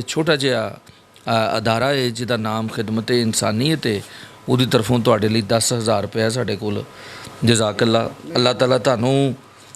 ਛੋਟਾ ਜਿਹਾ ਅਦਾਰਾ ਹੈ ਜਿਹਦਾ ਨਾਮ ਖਿਦਮਤ ਇਨਸਾਨੀਅਤ ਹੈ। ਉਹਦੀ ਤਰਫੋਂ ਤੁਹਾਡੇ ਲਈ 10,000 ਰੁਪਇਆ ਸਾਡੇ ਕੋਲ। ਜਜ਼ਾਕੱਲਾ, ਅੱਲਾਹ ਤਾਲਾ ਤੁਹਾਨੂੰ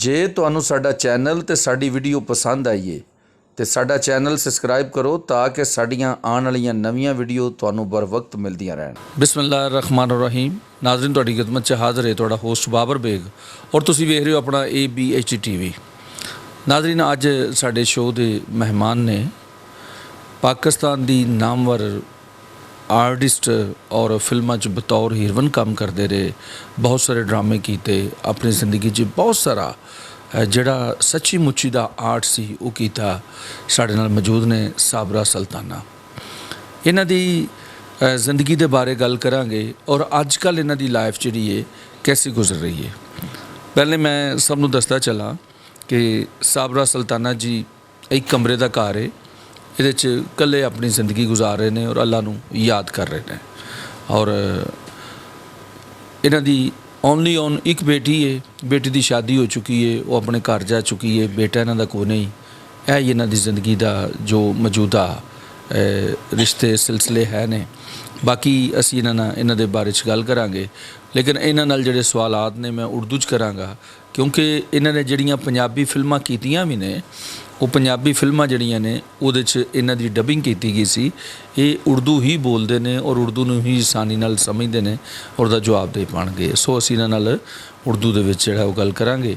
ਜੇ ਤੁਹਾਨੂੰ ਸਾਡਾ ਚੈਨਲ ਤੇ ਸਾਡੀ ਵੀਡੀਓ ਪਸੰਦ ਆਈ ਹੈ ਤੇ ਸਾਡਾ ਚੈਨਲ ਸਬਸਕ੍ਰਾਈਬ ਕਰੋ ਤਾਂ ਕਿ ਸਾਡੀਆਂ ਆਉਣ ਵਾਲੀਆਂ ਨਵੀਆਂ ਵੀਡੀਓ ਤੁਹਾਨੂੰ ਬਰ ਵਕਤ ਮਿਲਦੀਆਂ ਰਹਿਣ। ਬਿਸਮਿਲ੍ਲਾਹਿਰ ਰਹਿਮਾਨਿਰ ਰਹੀਮ। ਨਾਜ਼ਰੀਨ, ਤੁਹਾਡੀ ਖਿਦਮਤ 'ਚ ਹਾਜ਼ਰ ਹੈ ਤੁਹਾਡਾ ਹੋਸਟ ਬਾਬਰ ਬੇਗ ਔਰ ਤੁਸੀਂ ਵੇਖ ਰਹੇ ਹੋ ਆਪਣਾ ABH TV। ਨਾਜ਼ਰੀਨ, ਅੱਜ ਸਾਡੇ ਸ਼ੋਅ ਦੇ ਮਹਿਮਾਨ ਨੇ ਪਾਕਿਸਤਾਨ ਦੀ ਨਾਮਵਰ ਆਰਟਿਸਟ ਔਰ ਫਿਲਮਾਂ 'ਚ ਬਤੌਰ ਹੀਰੋਇਨ ਕੰਮ ਕਰਦੇ ਰਹੇ, ਬਹੁਤ ਸਾਰੇ ਡਰਾਮੇ ਕੀਤੇ ਆਪਣੀ ਜ਼ਿੰਦਗੀ 'ਚ, ਬਹੁਤ ਸਾਰਾ ਜਿਹੜਾ ਸੱਚੀ ਮੁੱਚੀ ਦਾ ਆਰਟ ਸੀ ਉਹ ਕੀਤਾ। ਸਾਡੇ ਨਾਲ ਮੌਜੂਦ ਨੇ ਸਾਬਰਾ ਸੁਲਤਾਨਾ। ਇਹਨਾਂ ਦੀ ਜ਼ਿੰਦਗੀ ਦੇ ਬਾਰੇ ਗੱਲ ਕਰਾਂਗੇ ਔਰ ਅੱਜ ਕੱਲ੍ਹ ਇਹਨਾਂ ਦੀ ਲਾਈਫ ਜਿਹੜੀ ਹੈ ਕੈਸੀ ਗੁਜ਼ਰ ਰਹੀ ਹੈ। ਪਹਿਲੇ ਮੈਂ ਸਭ ਨੂੰ ਦੱਸਦਾ ਚੱਲਾਂ ਕਿ ਸਾਬਰਾ ਸੁਲਤਾਨਾ ਜੀ ਇੱਕ ਕਮਰੇ ਦਾ ਘਰ ਹੈ। ਇਹਦੇ 'ਚ ਇਕੱਲੇ ਆਪਣੀ ਜ਼ਿੰਦਗੀ ਗੁਜ਼ਾਰ ਰਹੇ ਨੇ ਔਰ ਅੱਲਾ ਨੂੰ ਯਾਦ ਕਰ ਰਹੇ ਨੇ। ਔਰ ਇਹਨਾਂ ਦੀ ਓਨਲੀ ਇੱਕ ਬੇਟੀ ਹੈ, ਬੇਟੀ ਦੀ ਸ਼ਾਦੀ ਹੋ ਚੁੱਕੀ ਹੈ, ਉਹ ਆਪਣੇ ਘਰ ਜਾ ਚੁੱਕੀ ਹੈ, ਬੇਟਾ ਇਹਨਾਂ ਦਾ ਕੋਈ ਨਹੀਂ। ਇਹ ਹੀ ਇਹਨਾਂ ਦੀ ਜ਼ਿੰਦਗੀ ਦਾ ਜੋ ਮੌਜੂਦਾ ਰਿਸ਼ਤੇ ਸਿਲਸਿਲੇ ਹੈ ਨੇ। ਬਾਕੀ ਅਸੀਂ ਇਹਨਾਂ ਦੇ ਬਾਰੇ 'ਚ ਗੱਲ ਕਰਾਂਗੇ, ਲੇਕਿਨ ਇਹਨਾਂ ਨਾਲ ਜਿਹੜੇ ਸਵਾਲਾਤ ਨੇ ਮੈਂ ਉਰਦੂ 'ਚ ਕਰਾਂਗਾ, ਕਿਉਂਕਿ ਇਹਨਾਂ ਨੇ ਜਿਹੜੀਆਂ ਪੰਜਾਬੀ ਫਿਲਮਾਂ ਕੀਤੀਆਂ ਵੀ ਨੇ, ਉਹ ਪੰਜਾਬੀ ਫਿਲਮਾਂ ਜਿਹੜੀਆਂ ਨੇ ਉਹਦੇ 'ਚ ਇਹਨਾਂ ਦੀ ਡਬਿੰਗ ਕੀਤੀ ਗਈ ਸੀ। ਇਹ ਉਰਦੂ ਹੀ ਬੋਲਦੇ ਨੇ ਔਰ ਉਰਦੂ ਨੂੰ ਹੀ ਆਸਾਨੀ ਨਾਲ ਸਮਝਦੇ ਨੇ ਔਰ ਉਹਦਾ ਜਵਾਬ ਦੇ ਪਾਉਣਗੇ। ਸੋ ਅਸੀਂ ਇਹਨਾਂ ਨਾਲ ਉਰਦੂ ਦੇ ਵਿੱਚ ਜਿਹੜਾ ਉਹ ਗੱਲ ਕਰਾਂਗੇ।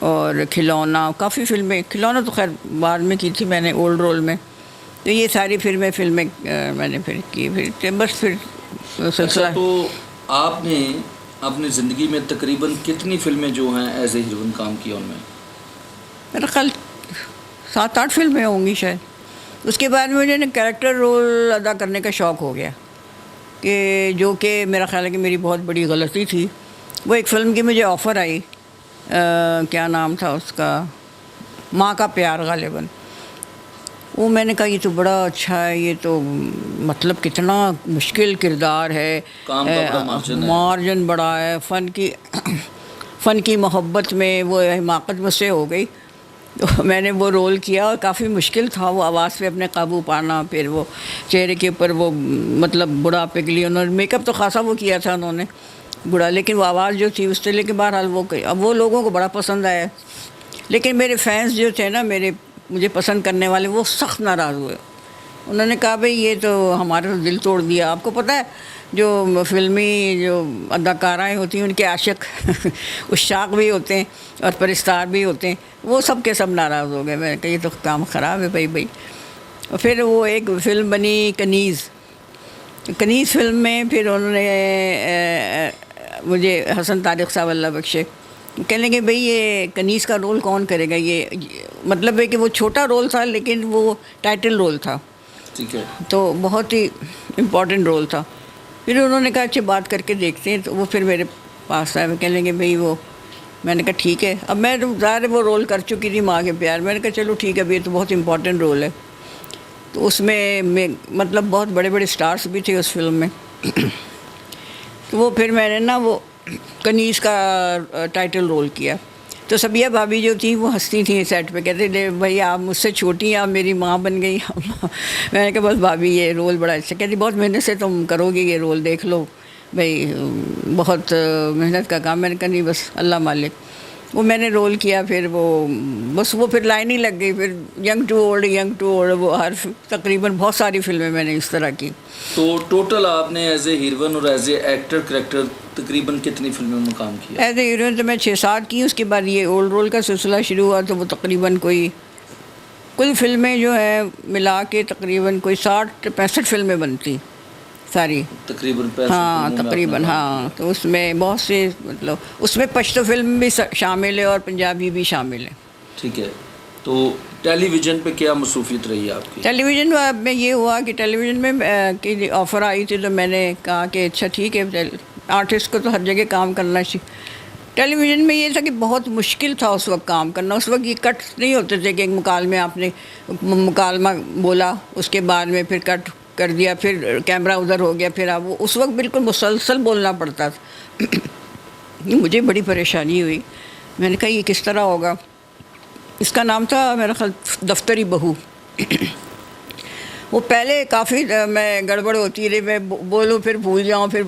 اور کھلونا، کافی فلمیں، کھلونا تو خیر بعد میں کی تھی میں نے اولڈ رول میں. تو یہ ساری فلمیں میں نے پھر کی، پھر بس پھر سلسلہ. تو آپ نے اپنی زندگی میں تقریباً کتنی فلمیں جو ہیں ایز اے ہیروئن کام کی ان میں؟ میرا خیال 7-8 فلمیں ہوں گی شاید. اس کے بعد مجھے نا کریکٹر رول ادا کرنے کا شوق ہو گیا، کہ جو کہ میرا خیال ہے کہ میری بہت بڑی غلطی تھی. وہ ایک فلم کی مجھے آفر آئی، کیا نام تھا اس کا، ماں کا پیار غالباً. وہ میں نے کہا یہ تو بڑا اچھا ہے، یہ تو مطلب کتنا مشکل کردار ہے، کام کا بڑا مارجن بڑا ہے، فن کی محبت میں وہ حماقت مجھ سے ہو گئی. تو میں نے وہ رول کیا اور کافی مشکل تھا وہ آواز پہ اپنے قابو پانا. پھر وہ چہرے کے اوپر وہ مطلب بڑھاپے کے لیے انہوں نے میک اپ تو خاصا وہ کیا تھا انہوں نے بڑا، لیکن وہ آواز جو تھی اس سے لے کے بہرحال وہ لوگوں کو بڑا پسند آیا. لیکن میرے فینس جو تھے نا، مجھے پسند کرنے والے، وہ سخت ناراض ہوئے. انہوں نے کہا بھئی یہ تو ہمارا دل توڑ دیا. آپ کو پتہ ہے جو فلمی جو اداکارائیں ہوتی ہیں ان کے عاشق عشاق بھی ہوتے ہیں اور پرستار بھی ہوتے ہیں، وہ سب کے سب ناراض ہو گئے. میں نے کہا یہ تو کام خراب ہے بھائی. اور پھر وہ ایک فلم بنی کنیز فلم میں پھر انہوں نے مجھے حسن طارق صاحب اللہ بخشے کہنے لگے بھئی یہ کنیز کا رول کون کرے گا. یہ مطلب ہے کہ وہ چھوٹا رول تھا لیکن وہ ٹائٹل رول تھا، ٹھیک ہے، تو بہت ہی امپورٹنٹ رول تھا. پھر انہوں نے کہا اچھا بات کر کے دیکھتے ہیں. تو وہ پھر میرے پاس آئے، کہنے لگے بھئی وہ، میں نے کہا ٹھیک ہے. اب میں ظاہر وہ رول کر چکی تھی ماں کے پیار. میں نے کہا چلو ٹھیک ہے، اب یہ تو بہت امپورٹنٹ رول ہے. تو اس میں مطلب بہت بڑے بڑے سٹارز بھی تھے اس فلم میں. تو وہ پھر میں نے نا وہ کنیز کا ٹائٹل رول کیا. تو سبیہ بھابھی جو تھیں وہ ہنستی تھیں سیٹ پہ، کہتے تھے بھائی آپ مجھ سے چھوٹی ہیں، آپ میری ماں بن گئی. میں نے کہا بس بھابھی یہ رول بڑا اچھا. کہتی بہت محنت سے تم کرو گے یہ رول، دیکھ لو بھائی بہت محنت کا کام. میں نے کہا نہیں بس اللہ مالک. وہ میں نے رول کیا. پھر وہ پھر لائن ہی لگ گئی. پھر ینگ ٹو اولڈ، وہ ہر تقریباً بہت ساری فلمیں میں نے اس طرح کی. تو ٹوٹل آپ نے ایز اے ہیروئن اور ایز اے ایکٹر کریکٹر تقریباً کتنی فلموں میں کام کیا؟ ایز اے ہیروئن تو میں 6-7 کی. اس کے بعد یہ اولڈ رول کا سلسلہ شروع ہوا تو وہ تقریباً کل فلمیں جو ہیں ملا کے تقریباً 60-65 فلمیں بنتی ساری تقریباً. ہاں تقریباً ہاں. تو اس میں بہت سے مطلب اس میں پشتو فلم بھی شامل ہے اور پنجابی بھی شامل ہے. ٹھیک ہے. تو ٹیلی ویژن پہ کیا مصروفیت رہی ہے آپ کی؟ ٹیلی ویژن میں یہ ہوا کہ ٹیلی ویژن میں کی آفر آئی تھی تو میں نے کہا کہ اچھا ٹھیک ہے، آرٹسٹ کو تو ہر جگہ کام کرنا چاہیے. ٹیلی ویژن میں یہ تھا کہ بہت مشکل تھا اس وقت کام کرنا. اس وقت یہ کٹ نہیں ہوتے تھے کہ ایک مکالمے آپ نے مکالمہ بولا، اس کے بعد میں پھر کٹ کر دیا، پھر کیمرہ ادھر ہو گیا، پھر آپ اس وقت بالکل مسلسل بولنا پڑتا تھا. مجھے بڑی پریشانی ہوئی. میں نے کہا یہ کس طرح ہوگا. اس کا نام تھا میرا خیال دفتری بہو. وہ پہلے کافی میں گڑبڑ ہوتی رہی، میں بولوں پھر بھول جاؤں پھر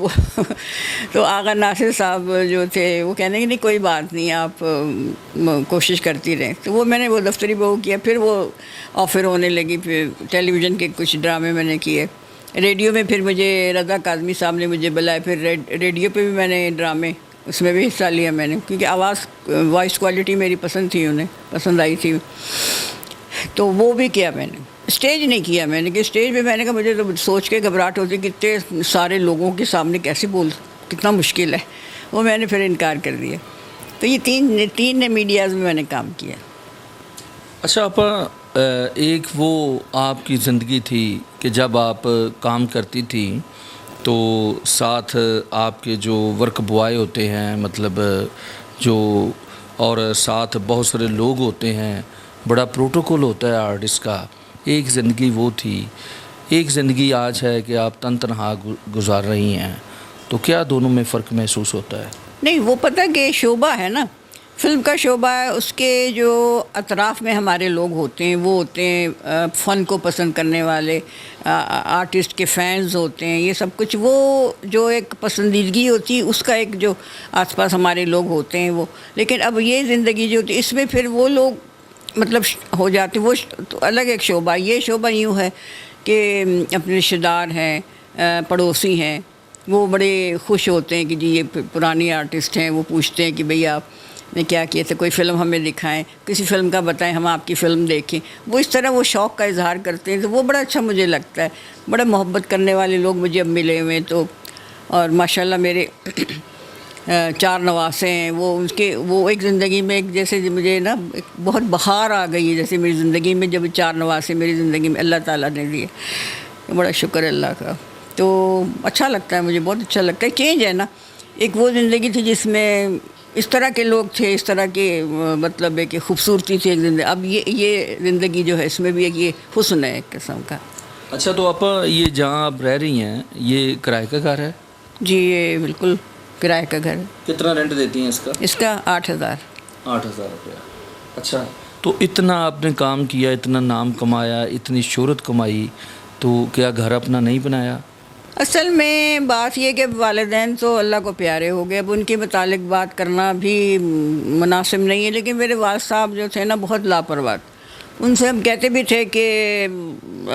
تو آغا ناصر صاحب جو تھے وہ کہنے کہ نہیں کوئی بات نہیں، آپ کوشش کرتی رہیں. تو وہ میں نے وہ دفتری بہو کیا. پھر وہ آفر ہونے لگی. پھر ٹیلی ویژن کے کچھ ڈرامے میں نے کیے. ریڈیو میں پھر مجھے رضا کاظمی صاحب نے مجھے بلایا. پھر ریڈیو پہ بھی میں نے ڈرامے اس میں بھی حصہ لیا میں نے، کیونکہ وائس کوالٹی میری پسند تھی، انہیں پسند آئی تھی. تو وہ بھی کیا میں نے. اسٹیج نہیں کیا میں نے، کہ اسٹیج پہ میں نے کہا مجھے تو سوچ کے گھبراہٹ ہوتی کہ اتنے سارے لوگوں کے سامنے کیسے کتنا مشکل ہے. وہ میں نے پھر انکار کر دیا. تو یہ تین میڈیاز میں نے کام کیا. اچھا آپا، ایک وہ آپ کی زندگی تھی کہ جب آپ کام کرتی تھی تو ساتھ آپ کے جو ورک بوائے ہوتے ہیں، مطلب جو، اور ساتھ بہت سارے لوگ ہوتے ہیں، بڑا پروٹوکول ہوتا ہے آرٹسٹ کا. ایک زندگی وہ تھی، ایک زندگی آج ہے کہ آپ تنہا گزار رہی ہیں. تو کیا دونوں میں فرق محسوس ہوتا ہے؟ نہیں، وہ پتہ کہ شعبہ ہے نا، فلم کا شعبہ ہے. اس کے جو اطراف میں ہمارے لوگ ہوتے ہیں وہ ہوتے ہیں فن کو پسند کرنے والے، آرٹسٹ کے فینز ہوتے ہیں، یہ سب کچھ. وہ جو ایک پسندیدگی ہوتی ہے اس کا ایک جو آس پاس ہمارے لوگ ہوتے ہیں وہ. لیکن اب یہ زندگی جو ہوتی اس میں پھر وہ لوگ مطلب ہو جاتے، وہ تو الگ ایک شعبہ. یہ شعبہ یوں ہے کہ اپنے رشتہ دار ہیں، پڑوسی ہیں، وہ بڑے خوش ہوتے ہیں کہ جی یہ پرانی آرٹسٹ ہیں. وہ پوچھتے ہیں کہ بھئی آپ میں کیا کیے تھے، کوئی فلم ہمیں دکھائیں، کسی فلم کا بتائیں، ہم آپ کی فلم دیکھیں. وہ اس طرح وہ شوق کا اظہار کرتے ہیں، تو وہ بڑا اچھا مجھے لگتا ہے. بڑا محبت کرنے والے لوگ مجھے اب ملے ہوئے. تو اور ماشاءاللہ میرے 4 نواسے ہیں. وہ ایک زندگی میں ایک جیسے مجھے نا ایک بہت بہار آ گئی ہے جیسے میری زندگی میں، جب 4 نواسے میری زندگی میں اللہ تعالیٰ نے دیے. بڑا شکر ہے اللہ کا. تو اچھا لگتا ہے مجھے، بہت اچھا لگتا ہے. چینج ہے نا. ایک وہ زندگی تھی جس میں اس طرح کے لوگ تھے، اس طرح کے مطلب ہے کہ خوبصورتی تھی ایک زندگی. اب یہ زندگی جو ہے اس میں بھی ایک یہ حسن ہے ایک قسم کا. اچھا، تو آپ یہ جہاں آپ رہ رہی ہیں یہ کرائے کا گھر ہے؟ جی یہ بالکل کرائے کا گھر ہے. کتنا رینٹ دیتی ہیں اس کا؟ اس کا 8,000. 8,000 روپیہ. اچھا، تو اتنا آپ نے کام کیا، اتنا نام کمایا، اتنی شہرت کمائی، تو کیا گھر اپنا نہیں بنایا؟ اصل میں بات یہ کہ والدین تو اللہ کو پیارے ہو گئے، اب ان کے متعلق بات کرنا بھی مناسب نہیں ہے. لیکن میرے والد صاحب جو تھے نا بہت لاپرواہ، ان سے ہم کہتے بھی تھے کہ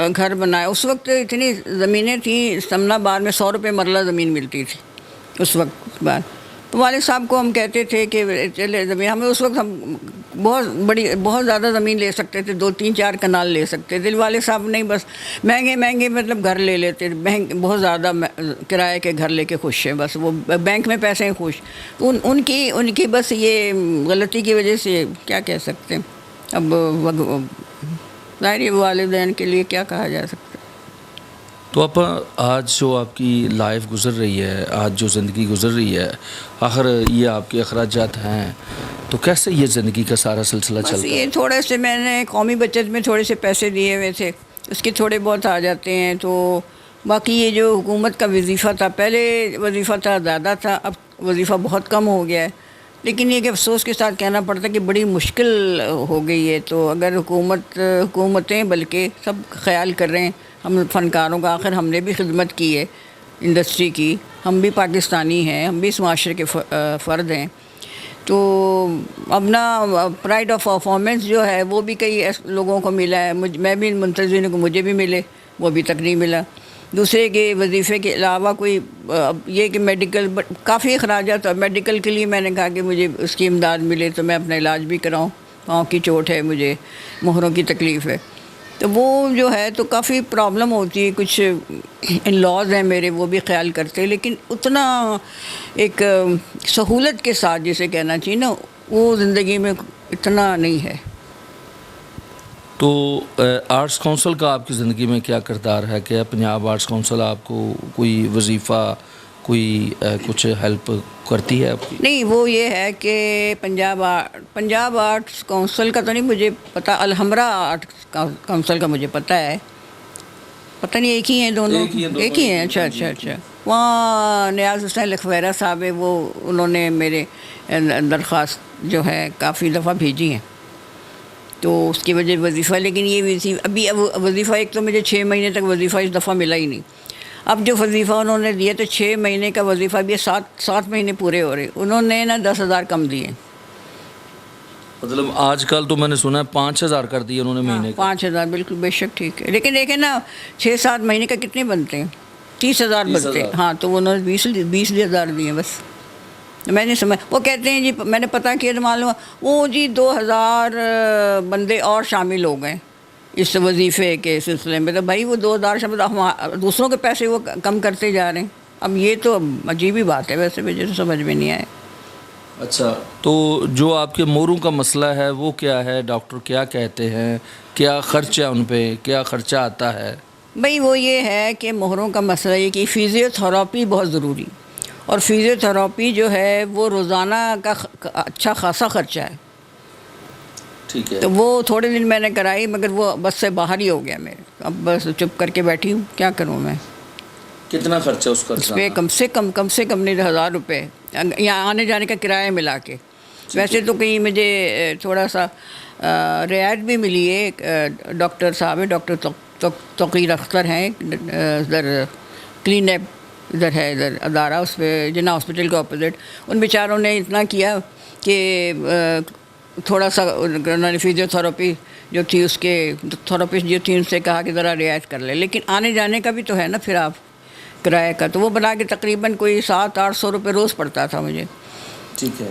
گھر بنائے. اس وقت اتنی زمینیں تھیں، سمنا آباد میں 100 روپے مرلہ زمین ملتی تھی اس وقت بعد. تو والد صاحب کو ہم کہتے تھے کہ چلے زمین ہمیں، اس وقت ہم بہت زیادہ زمین لے سکتے تھے، 2-3-4 کنال لے سکتے تھے. والد صاحب نہیں، بس مہنگے مطلب گھر لے لیتے، بہت زیادہ کرائے کے گھر لے کے خوش ہیں. بس وہ بینک میں پیسے ہیں خوش. ان کی بس یہ غلطی کی وجہ سے کیا کہہ سکتے ہیں. اب ظاہر والدین کے لیے کیا کہا جا سکتا ہے. تو آپ آج جو آپ کی لائف گزر رہی ہے، آج جو زندگی گزر رہی ہے، آخر یہ آپ کے اخراجات ہیں، تو کیسے یہ زندگی کا سارا سلسلہ بس چلتا ہے؟ یہ تھوڑے سے میں نے قومی بچت میں تھوڑے سے پیسے دیے ہوئے تھے، اس کے تھوڑے بہت آ جاتے ہیں. تو باقی یہ جو حکومت کا وظیفہ تھا، پہلے وظیفہ تھا زیادہ تھا، اب وظیفہ بہت کم ہو گیا ہے. لیکن یہ کہ افسوس کے ساتھ کہنا پڑتا ہے کہ بڑی مشکل ہو گئی ہے. تو اگر حکومتیں بلکہ سب خیال کر رہے ہیں ہم فنکاروں کا، آخر ہم نے بھی خدمت کی ہے انڈسٹری کی، ہم بھی پاکستانی ہیں، ہم بھی اس معاشرے کے فرد ہیں. تو اپنا پرائڈ آف پرفارمنس جو ہے وہ بھی کئی لوگوں کو ملا ہے. میں بھی منتظرین کو مجھے بھی ملے، وہ ابھی تک نہیں ملا. دوسرے کے وظیفے کے علاوہ کوئی یہ کہ میڈیکل کافی اخراجات، اور میڈیکل کے لیے میں نے کہا کہ مجھے اس کی امداد ملے تو میں اپنا علاج بھی کراؤں. پاؤں کی چوٹ ہے، مجھے مہروں کی تکلیف ہے. تو وہ جو ہے تو کافی پرابلم ہوتی ہے. کچھ ان لاز ہیں میرے، وہ بھی خیال کرتے ہیں، لیکن اتنا ایک سہولت کے ساتھ جسے کہنا چاہیے نا، وہ زندگی میں اتنا نہیں ہے. تو آرٹس کونسل کا آپ کی زندگی میں کیا کردار ہے؟ کہ پنجاب آرٹس کونسل آپ کو کوئی وظیفہ، کوئی کچھ ہیلپ کرتی ہے آپ کی؟ نہیں، وہ یہ ہے کہ پنجاب آرٹس کونسل کا تو نہیں مجھے پتہ، الحمرا آرٹس کونسل کا مجھے پتہ ہے. پتہ نہیں ایک ہی ہیں دونوں؟ ایک ہی ہیں. اچھا. وہاں نیاز حسین لکھویرہ صاحب ہے، وہ انہوں نے میرے درخواست جو ہے کافی دفعہ بھیجی ہیں، تو اس کی وجہ وظیفہ. لیکن یہ ابھی وظیفہ ایک تو مجھے 6 مہینے تک وظیفہ اس دفعہ ملا ہی نہیں. اب جو وظیفہ انہوں نے دیا تو 6 مہینے کا وظیفہ بھی 7 مہینے پورے ہو رہے، انہوں نے نا 10,000 کم دیے. مطلب آج کل تو میں نے سنا ہے 5,000 کر دیے انہوں نے مہینے کا. 5,000 بالکل بے شک ٹھیک ہے. لیکن دیکھیں نا 6-7 مہینے کا کتنے بنتے ہیں؟ 30,000 بنتے ہیں. ہاں، تو انہوں نے 20,000 دیے بس. میں نے سمجھ، وہ کہتے ہیں جی میں نے پتہ کیا تو معلوم وہ جی 2,000 بندے اور شامل ہو گئے اس وظیفے کے سلسلے میں. تو بھائی وہ 2,000 شامل، دوسروں کے پیسے وہ کم کرتے جا رہے ہیں. اب یہ تو عجیب ہی بات ہے، ویسے مجھے تو سمجھ میں نہیں آئے. اچھا، تو جو آپ کے موروں کا مسئلہ ہے وہ کیا ہے؟ ڈاکٹر کیا کہتے ہیں؟ کیا خرچ ہے ان پہ؟ کیا خرچہ آتا ہے؟ بھئی وہ یہ ہے کہ مہروں کا مسئلہ یہ کہ فزیو تھراپی بہت ضروری، اور فزیو تھراپی جو ہے وہ روزانہ کا اچھا خاصا خرچہ ہے. ٹھیک ہے. تو وہ تھوڑے دن میں نے کرائی، مگر وہ بس سے باہر ہی ہو گیا میرے. اب بس چپ کر کے بیٹھی ہوں، کیا کروں میں. کتنا خرچہ اس کا؟ اس پہ کم سے کم نہیں 1,000 روپے یہاں آنے جانے کا کرایہ ملا کے. ویسے تو کہیں مجھے تھوڑا سا رعایت بھی ملی ہے. ڈاکٹر صاحب ہے، ڈاکٹر توقیر اختر ہیں، ادھر کلین ایپ ادھر ہے، ادھر ادارہ، اس پہ جناح ہاسپٹل کے اپوزٹ. ان بیچاروں نے اتنا کیا کہ تھوڑا سا انہوں نے فزیو تھراپی جو تھی اس کے تھراپسٹ جو تھی ان سے کہا کہ ذرا رعایت کر لے. لیکن آنے جانے کا بھی تو ہے نا پھر آپ کرایہ کا، تو وہ بنا کے تقریباً کوئی 700-800 روپے روز پڑتا تھا مجھے. ٹھیک ہے.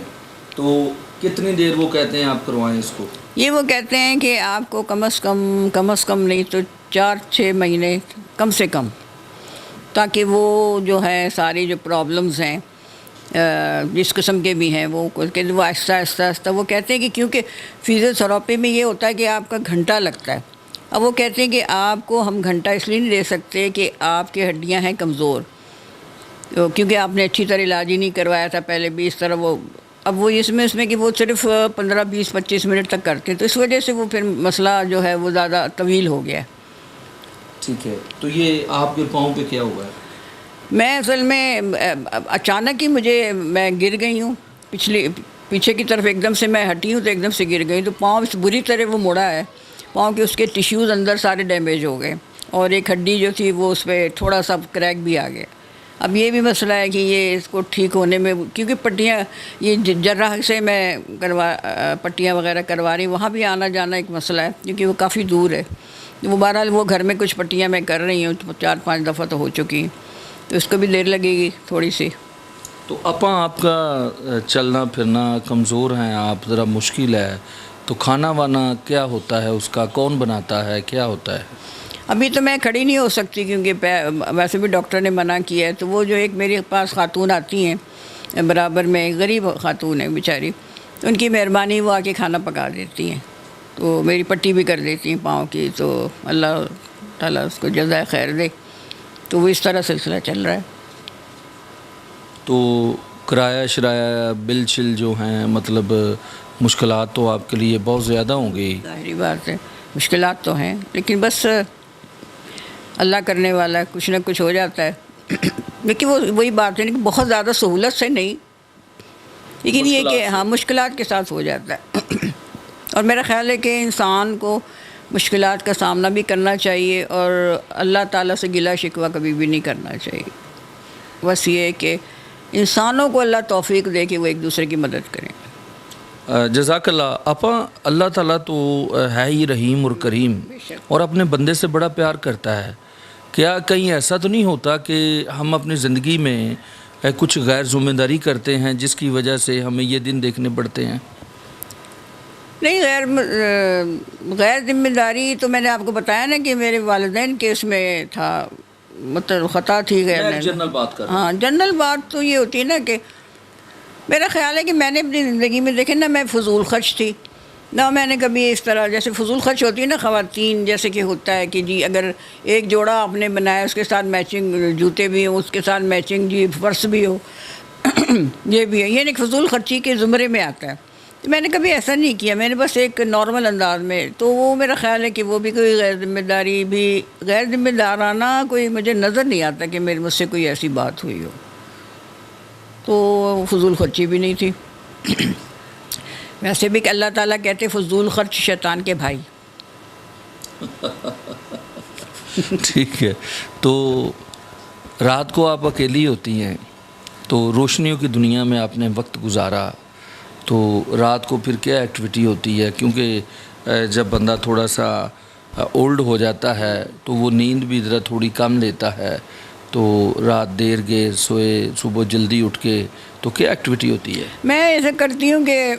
تو کتنی دیر وہ کہتے ہیں آپ کروائیں اس کو؟ یہ وہ کہتے ہیں کہ آپ کو کم از کم نہیں تو 4-6 مہینے کم سے کم، تاکہ وہ جو ہے ساری جو پرابلمز ہیں جس قسم کے بھی ہیں وہ آہستہ وہ کہتے ہیں کہ کیونکہ فزیوتھراپی میں یہ ہوتا ہے کہ آپ کا گھنٹہ لگتا ہے. اب وہ کہتے ہیں کہ آپ کو ہم گھنٹہ اس لیے نہیں دے سکتے کہ آپ کی ہڈیاں ہیں کمزور، کیونکہ آپ نے اچھی طرح علاج ہی نہیں کروایا تھا پہلے بھی اس طرح. وہ اب وہ اس میں کہ وہ صرف 15-20-25 منٹ تک کرتے ہیں، تو اس وجہ سے وہ پھر مسئلہ جو ہے وہ زیادہ طویل ہو گیا ہے. ٹھیک ہے. تو یہ آپ کے پاؤں پہ کیا ہوا ہے؟ میں اصل میں اچانک ہی میں گر گئی ہوں، پیچھے کی طرف ایک دم سے میں ہٹی ہوں تو ایک دم سے گر گئی، تو پاؤں بری طرح وہ مڑا ہے. پاؤں کے اس کے ٹیشوز اندر سارے ڈیمیج ہو گئے، اور ایک ہڈی جو تھی وہ اس پہ تھوڑا سا کریک بھی آ گیا. اب یہ بھی مسئلہ ہے کہ یہ اس کو ٹھیک ہونے میں، کیونکہ پٹیاں یہ جراح سے میں پٹیاں وغیرہ کروا رہی ہوں، وہاں بھی آنا جانا ایک مسئلہ ہے کیونکہ وہ کافی دور ہے. وہ بہرحال وہ گھر میں کچھ پٹیاں میں کر رہی ہوں، 4-5 دفعہ تو ہو چکی ہیں، تو اس کو بھی دیر لگے گی تھوڑی سی. تو آپ کا چلنا پھرنا کمزور ہیں آپ، ذرا مشکل ہے، تو کھانا وانا کیا ہوتا ہے اس کا، کون بناتا ہے، کیا ہوتا ہے؟ ابھی تو میں کھڑی نہیں ہو سکتی کیونکہ ویسے بھی ڈاکٹر نے منع کیا ہے. تو وہ جو ایک میرے پاس خاتون آتی ہیں برابر میں، غریب خاتون ہے بیچاری، تو ان کی مہربانی وہ آ کے کھانا پکا دیتی ہیں، تو میری پٹی بھی کر دیتی ہیں پاؤں کی، تو اللہ تعالیٰ اس کو جزائے خیر دے. تو وہ اس طرح سلسلہ چل رہا ہے. تو کرایہ شرایہ بل شل جو ہیں، مطلب مشکلات تو آپ کے لیے بہت زیادہ ہوں گی. ظاہری بات ہے مشکلات تو ہیں، لیکن بس اللہ کرنے والا ہے، کچھ نہ کچھ ہو جاتا ہے. لیکن وہی بات ہے کہ بہت زیادہ سہولت سے نہیں، لیکن یہ کہ ہاں مشکلات کے ساتھ ہو جاتا ہے. اور میرا خیال ہے کہ انسان کو مشکلات کا سامنا بھی کرنا چاہیے، اور اللہ تعالیٰ سے گلہ شکوہ کبھی بھی نہیں کرنا چاہیے. بس یہ ہے کہ انسانوں کو اللہ توفیق دے کہ وہ ایک دوسرے کی مدد کریں. جزاک اللہ. اللہ تعالیٰ تو ہے ہی رحیم اور کریم، اور اپنے بندے سے بڑا پیار کرتا ہے. کیا کہیں ایسا تو نہیں ہوتا کہ ہم اپنی زندگی میں کچھ غیر ذمہ داری کرتے ہیں جس کی وجہ سے ہمیں یہ دن دیکھنے پڑتے ہیں؟ نہیں، غیر ذمہ داری تو میں نے آپ کو بتایا نا کہ میرے والدین کے اس میں تھا، مطلب خطا تھی. جنرل بات کر رہا ہوں. ہاں جنرل بات تو یہ ہوتی ہے نا کہ میرا خیال ہے کہ میں نے اپنی زندگی میں دیکھیں نا، میں فضول خرچ تھی نہ. میں نے کبھی اس طرح جیسے فضول خرچ ہوتی ہے نا خواتین، جیسے کہ ہوتا ہے کہ جی اگر ایک جوڑا آپ نے بنایا اس کے ساتھ میچنگ جوتے بھی ہوں، اس کے ساتھ میچنگ جی پرس بھی ہو، یہ بھی ہے، یہ ایک فضول خرچی کے زمرے میں آتا ہے. تو میں نے کبھی ایسا نہیں کیا، میں نے بس ایک نارمل انداز میں. تو وہ میرا خیال ہے کہ وہ بھی کوئی غیر ذمہ داری بھی، غیر ذمہ دارانہ کوئی مجھے نظر نہیں آتا کہ مجھ سے کوئی ایسی بات ہوئی ہو. تو فضول خرچی بھی نہیں تھی. ویسے بھی کہ اللہ تعالیٰ کہتے فضول خرچ شیطان کے بھائی. ٹھیک ہے. تو رات کو آپ اکیلی ہوتی ہیں، تو روشنیوں کی دنیا میں آپ نے وقت گزارا، تو رات کو پھر کیا ایکٹیویٹی ہوتی ہے؟ کیونکہ جب بندہ تھوڑا سا اولڈ ہو جاتا ہے تو وہ نیند بھی ذرا تھوڑی کم لیتا ہے، تو رات دیر گئے سوئے، صبح جلدی اٹھ کے، تو کیا ایکٹیویٹی ہوتی ہے؟ میں ایسا کرتی ہوں کہ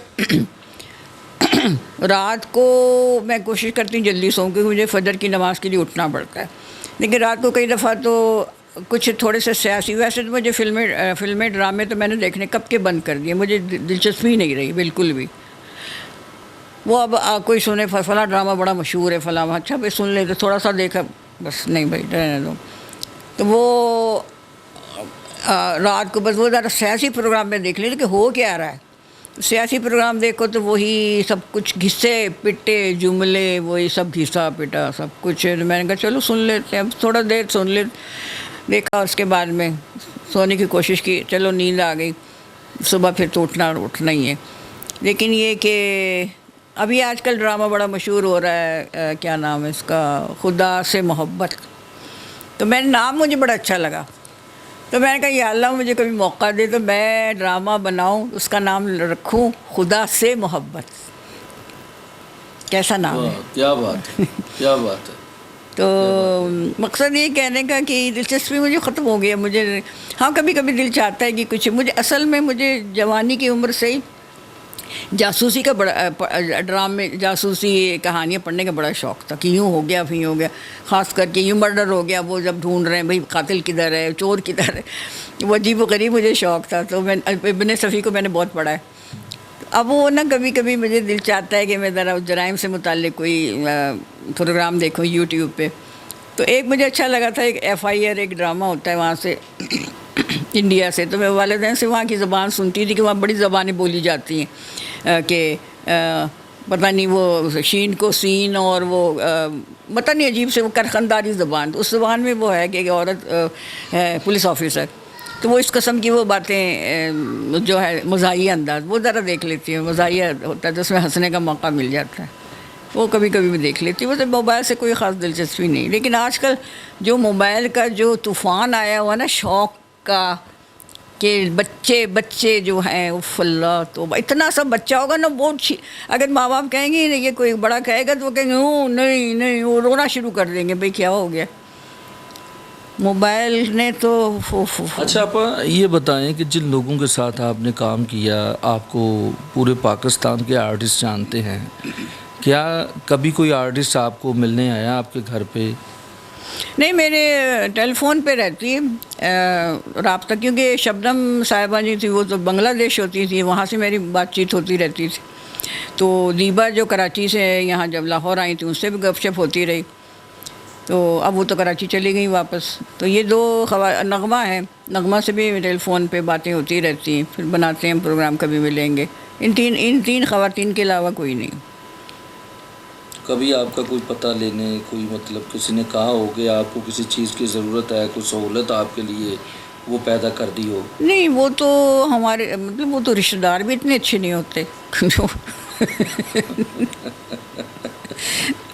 رات کو میں کوشش کرتی ہوں جلدی سوؤں، کیونکہ مجھے فجر کی نماز کے لیے اٹھنا پڑتا ہے. لیکن رات کو کئی دفعہ تو کچھ تھوڑے سے سیاسی، ویسے تو مجھے فلمیں ڈرامے تو میں نے دیکھنے کب کے بند کر دیے، مجھے دلچسپی نہیں رہی بالکل بھی. وہ اب کوئی سنے فلاں ڈرامہ بڑا مشہور ہے فلاں، اچھا بھائی سن لے، تو تھوڑا سا دیکھا، بس نہیں بھائی رہنے دو. تو وہ رات کو بس وہ ذرا سیاسی پروگرام میں دیکھ لیتے کہ ہو کیا رہا ہے. سیاسی پروگرام دیکھو تو وہی سب کچھ گھسے پٹے جملے، وہی سب گھسا پٹا سب کچھ. میں نے کہا چلو سن لیتے ہیں، اب تھوڑا دیر سن لے. دیکھا، اس کے بعد میں سونے کی کوشش کی، چلو نیند آ گئی. صبح پھر تو اٹھنا ہی ہے. لیکن یہ کہ ابھی آج کل ڈرامہ بڑا مشہور ہو رہا ہے، کیا نام ہے اس کا، خدا سے محبت. تو میں نام مجھے بڑا اچھا لگا، تو میں نے کہا یا اللہ مجھے کبھی موقع دے تو میں ڈرامہ بناؤں، اس کا نام رکھوں خدا سے محبت. کیسا نام ہے؟ کیا بات ہے، کیا بات ہے. تو مقصد یہ کہنے کا کہ دلچسپی مجھے ختم ہو گیا. مجھے ہاں کبھی کبھی دل چاہتا ہے کہ کچھ، مجھے اصل میں مجھے جوانی کی عمر سے ہی جاسوسی کا بڑا ڈرامے جاسوسی کہانیاں پڑھنے کا بڑا شوق تھا کہ یوں ہو گیا پھر یوں ہو گیا، خاص کر کے یوں مرڈر ہو گیا، وہ جب ڈھونڈ رہے ہیں بھئی قاتل کدھر ہے، چور کدھر ہے، وہ عجیب و غریب مجھے شوق تھا. تو میں ابن صفی کو میں نے بہت پڑھا ہے. اب وہ نا کبھی کبھی مجھے دل چاہتا ہے کہ میں ذرا جرائم سے متعلق کوئی پروگرام دیکھوں یوٹیوب پہ. تو ایک مجھے اچھا لگا تھا، ایک FIR ایک ڈرامہ ہوتا ہے وہاں سے انڈیا سے. تو میں والدین سے وہاں کی زبان سنتی تھی کہ وہاں بڑی زبانیں بولی جاتی ہیں کہ پتہ نہیں وہ شین کو سین اور وہ پتہ نہیں عجیب سے وہ کرخنداری زبان. تو اس زبان میں وہ ہے کہ ایک عورت ہے پولیس آفیسر، تو وہ اس قسم کی وہ باتیں جو ہے مزاحیہ انداز وہ ذرا دیکھ لیتی ہوں. مزاحیہ ہوتا ہے تو اس میں ہنسنے کا موقع مل جاتا ہے، وہ کبھی کبھی میں دیکھ لیتی ہوں. ویسے موبائل سے کوئی خاص دلچسپی نہیں، لیکن آج کل جو موبائل کا جو طوفان آیا ہوا نا شوق کا، کہ بچے جو ہیں اللہ تو اتنا سب بچہ ہوگا نا بہت اگر ماں باپ کہیں گے یہ کوئی بڑا کہے گا تو وہ کہیں گے نہیں وہ رونا شروع کر دیں گے بھئی کیا ہو گیا موبائل نے تو. اچھا آپ یہ بتائیں کہ جن لوگوں کے ساتھ آپ نے کام کیا، آپ کو پورے پاکستان کے آرٹسٹ جانتے ہیں، کیا کبھی کوئی آرٹسٹ آپ کو ملنے آیا آپ کے گھر پہ؟ نہیں، میرے ٹیلی فون پہ رہتی ہے رابطہ، کیونکہ شبنم صاحبہ جی تھی وہ تو بنگلہ دیش ہوتی تھی، وہاں سے میری بات چیت ہوتی رہتی تھی. تو دیبا جو کراچی سے یہاں جب لاہور آئی تھی اس سے بھی گپ شپ ہوتی رہی. تو اب وہ تو کراچی چلی گئی واپس. تو یہ دو نغمہ ہیں، نغمہ سے بھی ٹیلی فون پہ باتیں ہوتی رہتی ہیں، پھر بناتے ہیں پروگرام کبھی ملیں گے. ان تین خواتین کے علاوہ کوئی نہیں. کبھی آپ کا کوئی پتہ لینے، کوئی مطلب کسی نے کہا ہو کہ آپ کو کسی چیز کی ضرورت ہے، کوئی سہولت آپ کے لیے وہ پیدا کر دی ہو؟ نہیں، وہ تو ہمارے مطلب وہ تو رشتہ دار بھی اتنے اچھے نہیں ہوتے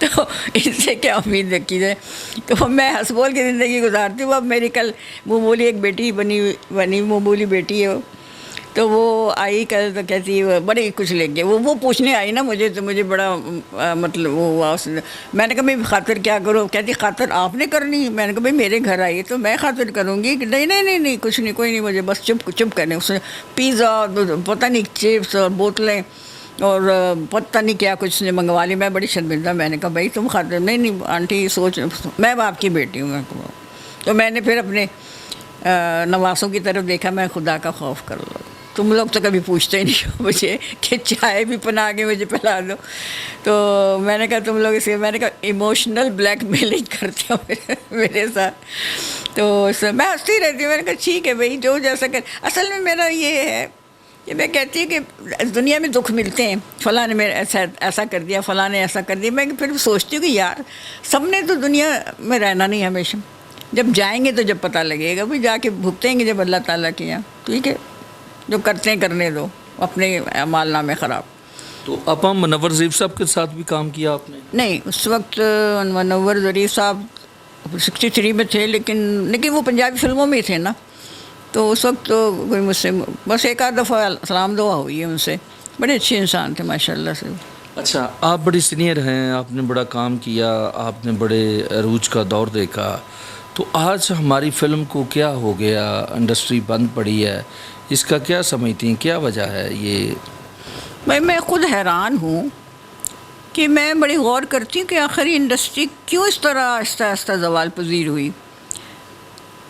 تو اس سے کیا امید رکھی جائے. تو میں ہنس بول کی زندگی گزارتی ہوں. اب میری کل معمولی ایک بیٹی بنی معمولی بیٹی ہے، تو وہ آئی کل تو کہتی بڑی کچھ لے کے وہ پوچھنے آئی نا مجھے، تو مجھے بڑا مطلب وہ ہوا. میں نے کہا میں خاطر کیا کروں؟ کہتی خاطر آپ نے کرنی. میں نے کہا بھائی میرے گھر آئی تو میں خاطر کروں گی. نہیں کچھ نہیں، کوئی نہیں، مجھے بس چپ کرنے. اس نے پیزا پتہ نہیں چپس اور بوتلیں اور پتہ نہیں کیا کچھ نے منگوا لی. میں بڑی شرمندہ. میں نے کہا بھائی تم خاطر نہیں آنٹی سوچ میں آپ کی بیٹی ہوں. تو میں نے پھر اپنے نواسوں کی طرف دیکھا. میں خدا کا خوف کر لوں. تم لوگ تو کبھی پوچھتے ہی نہیں ہو مجھے کہ چائے بھی بنا کے مجھے پلا دو. تو میں نے کہا تم لوگ اسے میں نے کہا ایموشنل بلیک میلنگ کرتے ہو میرے ساتھ. تو میں ہنستی رہتی ہوں. میں نے کہا ٹھیک ہے بھائی جو جیسا کر. اصل میں میرا یہ ہے کہ میں کہتی ہوں کہ دنیا میں دکھ ملتے ہیں، فلاں نے میرا ایسا کر دیا، فلاں نے ایسا کر دیا. میں پھر سوچتی ہوں کہ یار سب نے تو دنیا میں رہنا نہیں ہمیشہ. جب جائیں گے تو جب پتہ لگے گا بھائی، جا کے بھگتیں گے جب اللہ تعالیٰ کے یہاں. ٹھیک ہے، جو کرتے ہیں کرنے دو، اپنے اعمال نامے خراب. تو اپا منور ظریف صاحب کے ساتھ بھی کام کیا آپ نے؟ نہیں، اس وقت منور ظریف صاحب 63 میں تھے، لیکن وہ پنجابی فلموں میں تھے نا. تو اس وقت تو کوئی مجھ سے بس ایک آدھ دفعہ سلام دعا ہوئی ہے ان سے. بڑے اچھے انسان تھے ماشاء اللہ سے. اچھا، آپ بڑی سینئر ہیں، آپ نے بڑا کام کیا، آپ نے بڑے عروج کا دور دیکھا. تو آج ہماری فلم کو کیا ہو گیا؟ انڈسٹری بند پڑی ہے، اس کا کیا سمجھتی ہیں؟ کیا وجہ ہے یہ؟ میں خود حیران ہوں کہ میں بڑی غور کرتی ہوں کہ آخر یہ انڈسٹری کیوں اس طرح آہستہ آہستہ زوال پذیر ہوئی.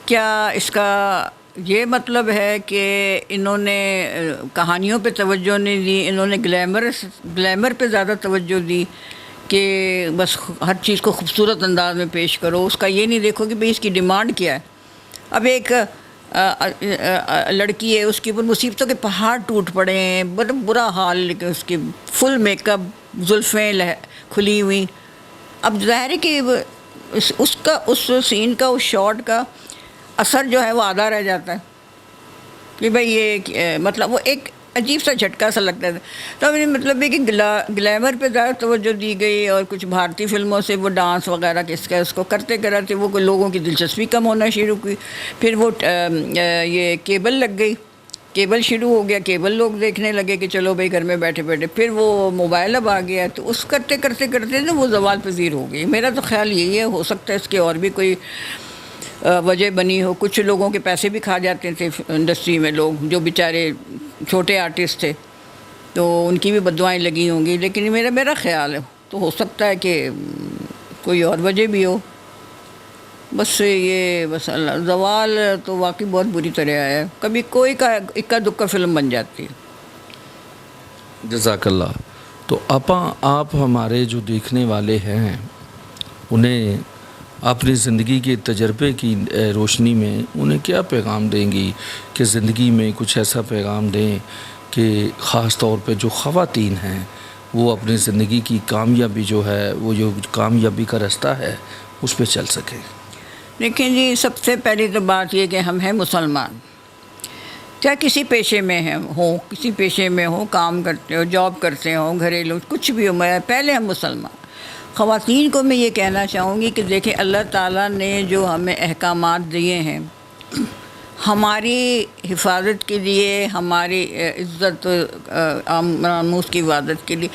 کیا اس کا یہ مطلب ہے کہ انہوں نے کہانیوں پہ توجہ نہیں دی، انہوں نے گلیمر پہ زیادہ توجہ دی کہ بس ہر چیز کو خوبصورت انداز میں پیش کرو، اس کا یہ نہیں دیکھو کہ بھئی اس کی ڈیمانڈ کیا ہے. اب ایک لڑکی ہے، اس کے اوپر مصیبتوں کے پہاڑ ٹوٹ پڑے ہیں، بڑا برا حال، لیکن اس کی فل میک اپ، زلفیں کھلی ہوئی. اب ظاہر ہے کہ اس سین کا، اس شاٹ کا اثر جو ہے وہ آدھا رہ جاتا ہے کہ بھئی یہ مطلب وہ ایک عجیب سا جھٹکا سا لگتا ہے. تو مطلب ہے کہ گلیمر پہ زیادہ توجہ دی گئی، اور کچھ بھارتی فلموں سے وہ ڈانس وغیرہ اس کو کرتے وہ لوگوں کی دلچسپی کم ہونا شروع ہوئی. پھر وہ یہ کیبل لگ گئی، کیبل شروع ہو گیا، کیبل لوگ دیکھنے لگے کہ چلو بھائی گھر میں بیٹھے بیٹھے. پھر وہ موبائل اب آ گیا، تو اس کرتے نا وہ زوال پذیر ہو گئی. میرا تو خیال یہی ہے، ہو سکتا ہے اس کے اور بھی کوئی وجہ بنی ہو. کچھ لوگوں کے پیسے بھی کھا جاتے تھے انڈسٹری میں، لوگ جو بیچارے چھوٹے آرٹسٹ تھے تو ان کی بھی بددعائیں لگی ہوں گی، لیکن میرا خیال ہے تو ہو سکتا ہے کہ کوئی اور وجہ بھی ہو. بس یہ بس اللہ زوال تو واقعی بہت بری طرح آیا ہے، کبھی کوئی کا اکا دکا فلم بن جاتی ہے. جزاک اللہ. تو آپ ہمارے جو دیکھنے والے ہیں انہیں اپنی زندگی کے تجربے کی روشنی میں انہیں کیا پیغام دیں گی کہ زندگی میں کچھ ایسا پیغام دیں کہ خاص طور پہ جو خواتین ہیں وہ اپنی زندگی کی کامیابی جو ہے وہ جو کامیابی کا رستہ ہے اس پہ چل سکیں؟ دیکھیں جی، سب سے پہلی تو بات یہ کہ ہم ہیں مسلمان، چاہے کسی پیشے میں کسی پیشے میں ہو، کام کرتے ہو، جاب کرتے ہو، گھریلو کچھ بھی ہو، پہلے ہم مسلمان. خواتین کو میں یہ کہنا چاہوں گی کہ دیکھیں اللہ تعالیٰ نے جو ہمیں احکامات دیے ہیں ہماری حفاظت کے لیے، ہماری عزت ناموس کی حفاظت کے لیے،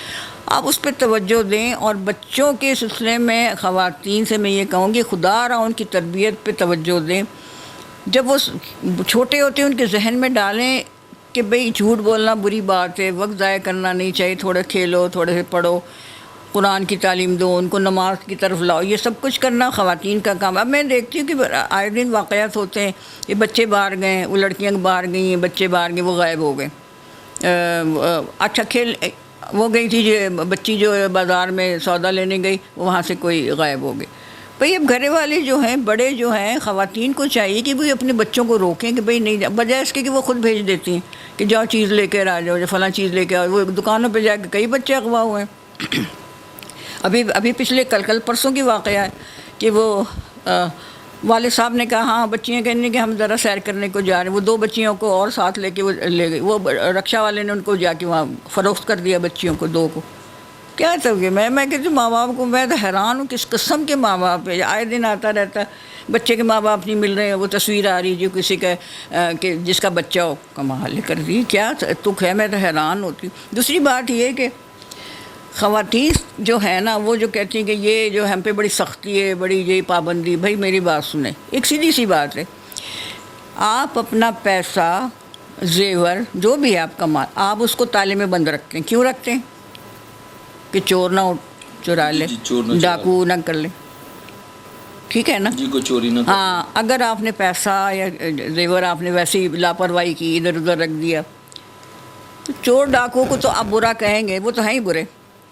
آپ اس پہ توجہ دیں. اور بچوں کے سلسلے میں خواتین سے میں یہ کہوں گی خدا را ان کی تربیت پہ توجہ دیں. جب وہ چھوٹے ہوتے ہیں ان کے ذہن میں ڈالیں کہ بھئی جھوٹ بولنا بری بات ہے، وقت ضائع کرنا نہیں چاہیے، تھوڑے کھیلو، تھوڑے سے پڑھو، قرآن کی تعلیم دو، ان کو نماز کی طرف لاؤ. یہ سب کچھ کرنا خواتین کا کام. اب میں دیکھتی ہوں کہ آئے دن واقعات ہوتے ہیں، یہ بچے باہر گئے، وہ لڑکیاں باہر گئی ہیں، بچے باہر گئے، وہ غائب ہو گئے. اچھا وہ گئی تھی جو بچی جو بازار میں سودا لینے گئی، وہاں سے کوئی غائب ہو گئے. بھئی اب گھر والے جو ہیں، بڑے جو ہیں، خواتین کو چاہیے کہ بھئی اپنے بچوں کو روکیں کہ بھئی نہیں، بجائے اس کے کہ وہ خود بھیج دیتی ہیں کہ جاؤ چیز لے کے آ جاؤ، فلاں چیز لے کے آؤ. وہ دکانوں پہ جا کے کئی بچے اغوا ہوئے ہیں. ابھی پچھلے کل پرسوں کی واقعہ ہے کہ وہ والد صاحب نے کہا ہاں بچیاں کہنے کہ ہم ذرا سیر کرنے کو جا رہے ہیں. وہ 2 بچیوں کو اور ساتھ لے کے وہ لے گئی. وہ رکشہ والے نے ان کو جا کے وہاں فروخت کر دیا بچیوں کو 2 کو. کیا تو کہ میں کہتی ہوں ماں باپ کو میں تو حیران ہوں کس قسم کے ماں باپ ہے. آئے دن آتا رہتا ہے بچے کے ماں باپ نہیں مل رہے ہیں، وہ تصویر آ رہی جو کسی کا کہ جس کا بچہ ہو. کمال کر دی کیا تک ہے، میں تو حیران ہوتی ہوں. دوسری بات یہ کہ خواتین جو ہے نا وہ جو کہتی ہیں کہ یہ جو ہم پہ بڑی سختی ہے، بڑی یہ پابندی. بھائی میری بات سنیں، ایک سیدھی سی بات ہے، آپ اپنا پیسہ، زیور جو بھی ہے آپ کمال، آپ اس کو تالے میں بند رکھتے ہیں. کیوں رکھتے ہیں؟ کہ چور نہ چرا لے، ڈاکو نہ کر لے. ٹھیک ہے نا جی، کوئی چوری نہ. ہاں اگر آپ نے پیسہ یا زیور آپ نے ویسی لاپرواہی کی، ادھر ادھر رکھ دیا، تو چور ڈاکو کو تو آپ برا کہیں گے، وہ تو ہیں ہی برے.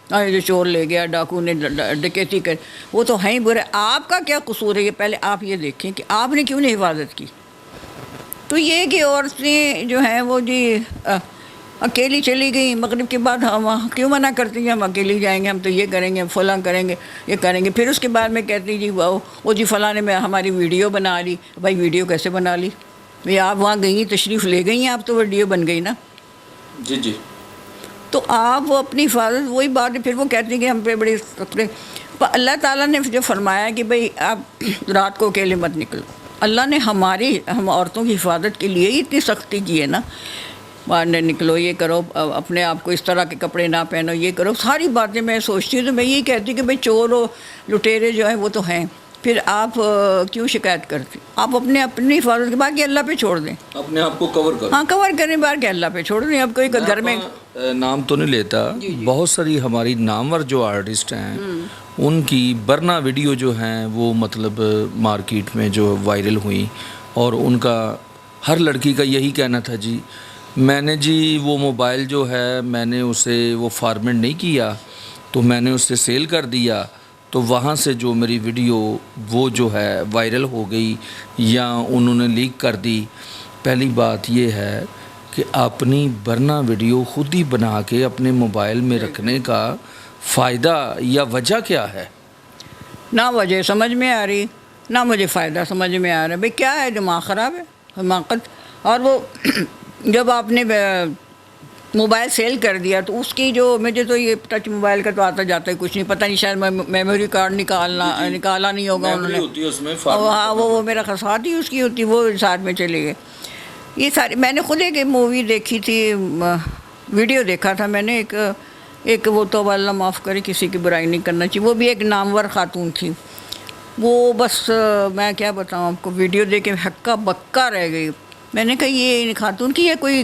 جو چور لے گیا، ڈاکو نے ڈکیتی کر، وہ تو ہیں ہی برے. آپ کا کیا قصور ہے؟ یہ پہلے آپ یہ دیکھیں کہ آپ نے کیوں نہیں حفاظت کی. تو یہ کہ عورتیں جو ہیں وہ جی اکیلی چلی گئیں مغرب کے بعد، ہم کیوں منع کرتی ہیں ہم اکیلی جائیں گے، ہم تو یہ کریں گے، فلاں کریں گے، یہ کریں گے. پھر اس کے بعد میں کہتی جی وہ جی فلاں نے ہماری ویڈیو بنا لی. بھائی ویڈیو کیسے بنا لی؟ بھائی آپ وہاں گئی، تشریف لے گئی ہیں آپ، تو ویڈیو بن گئی نا. جی. تو آپ وہ اپنی حفاظت، وہی بات ہے. پھر وہ کہتی ہیں کہ ہم پہ بڑی اللہ تعالیٰ نے جو فرمایا کہ بھئی آپ رات کو اکیلے مت نکلو. اللہ نے ہم عورتوں کی حفاظت کے لیے ہی اتنی سختی کی ہے نا. باہر نہ نکلو، یہ کرو، اپنے آپ کو اس طرح کے کپڑے نہ پہنو، یہ کرو، ساری باتیں میں سوچتی ہوں. تو میں یہی کہتی ہوں کہ بھئی چور و لٹیرے جو ہیں وہ تو ہیں، پھر آپ کیوں شکایت کرتی؟ آپ اپنی حفاظت کے بعد کہ اللہ پہ چھوڑ دیں، اپنے آپ کو کور کریں. ہاں کور کرنے بعد کہ اللہ پہ چھوڑ دیں. اب کوئی گھر میں نام تو نہیں لیتا، بہت ساری ہماری نامور جو آرٹسٹ ہیں ان کی برنا ویڈیو جو ہیں وہ مطلب مارکیٹ میں جو وائرل ہوئی، اور ان کا ہر لڑکی کا یہی کہنا تھا جی میں نے جی وہ موبائل جو ہے میں نے اسے وہ فارمیٹ نہیں کیا تو میں نے اسے سیل کر دیا، تو وہاں سے جو میری ویڈیو وہ جو ہے وائرل ہو گئی یا انہوں نے لیک کر دی. پہلی بات یہ ہے کہ اپنی برنا ویڈیو خود ہی بنا کے اپنے موبائل میں رکھنے کا فائدہ یا وجہ کیا ہے؟ نہ وجہ سمجھ میں آ رہی، نہ مجھے فائدہ سمجھ میں آ رہا ہے. بھئی کیا ہے، دماغ خراب ہے، حماقت. اور وہ جب آپ نے موبائل سیل کر دیا تو اس کی جو مجھے تو یہ ٹچ موبائل کا تو آتا جاتا ہے کچھ نہیں، پتہ نہیں شاید میموری کارڈ نکالا نہیں ہوگا انہوں نے. ہاں وہ میرا خسارت ہی اس کی ہوتی، وہ ساتھ میں چلے گئے. یہ ساری میں نے خود ایک مووی دیکھی تھی، ویڈیو دیکھا تھا میں نے، ایک وہ تو اللہ معاف کرے کسی کی برائی نہیں کرنا چاہیے، وہ بھی ایک نامور خاتون تھی. وہ بس میں کیا بتاؤں آپ کو، ویڈیو دیکھ کے ہکا بکا رہ گئی. میں نے کہا یہ خاتون کی یہ کوئی